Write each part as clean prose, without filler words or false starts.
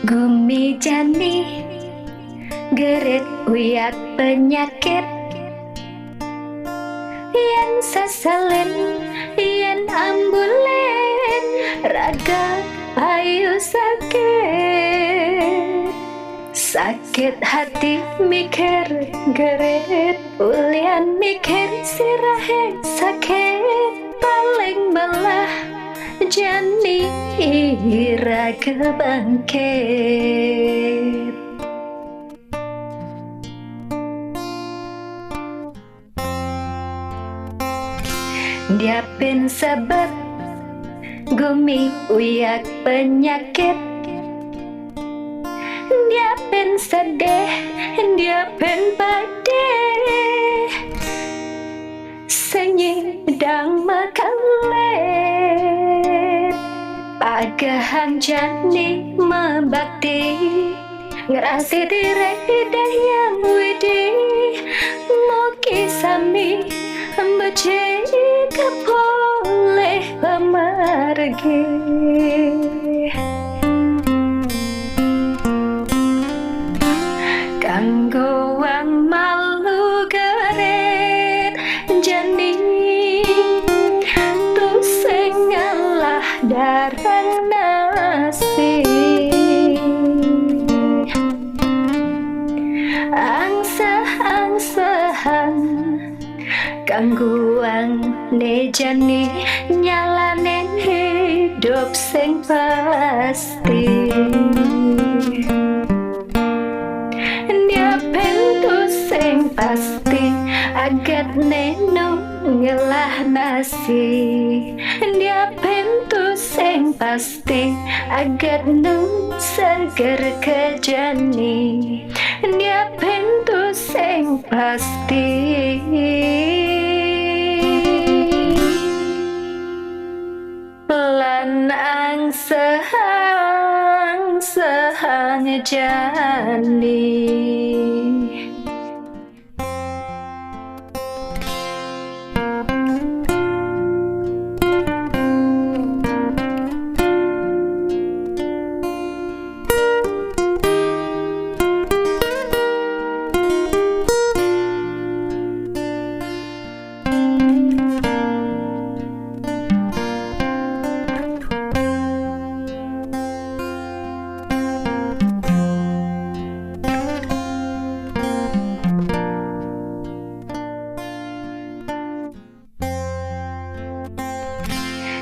Gumi jani gerit uyak penyakit yen sasalin yen ambulen raga payu sakit hati mikir gerit ulian mikir sirahe sakit paling belah jani raga bangkit. Diapin sebab gumi uyak penyakit, diapin sedih, diapin pedih, senyidang makalet pagahan jani membakti ngerasi diri yang widi muki sami beci kepoleh pemargi kanggo wang malu gerit jani tu sing ngalah darang nasi angsa-angsahan kangguang nejani nyalanen hidup sing pasti dia pentu sing pasti agat neno ngelah nasi dia pentu sing pasti agat nu seger kejani dia pentu sing pasti pelan angsahang jani.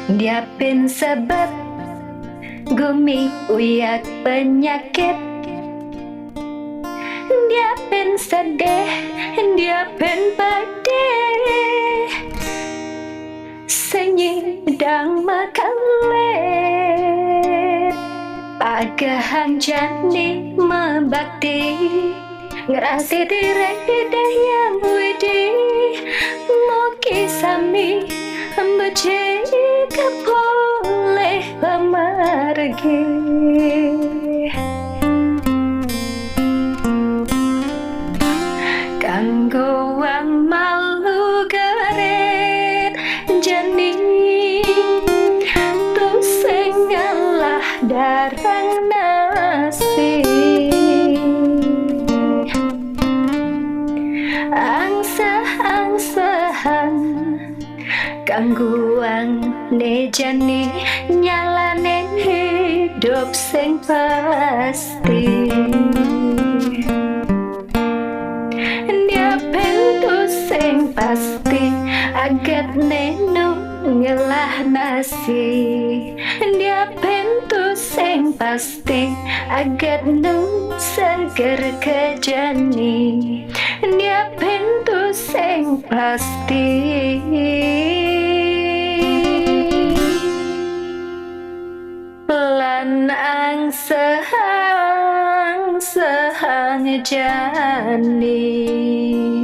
Diapin sebab gumi uyak penyakit, diapin sedih, diapin pedih, senyidang makalet pagahan jani membakti ngerasi diri yang widi muki sami beci kepoleh pemargi kanggo wang malu gerit jani tu sing ngalah darang nasi angsa-angsahan kangguang nejani nyalanen hidup sing pasti dia pentu sing pasti agat neno ngelah nasi dia pentu sing pasti agat nu seger kejani dia pentu sing pasti ang sehang jani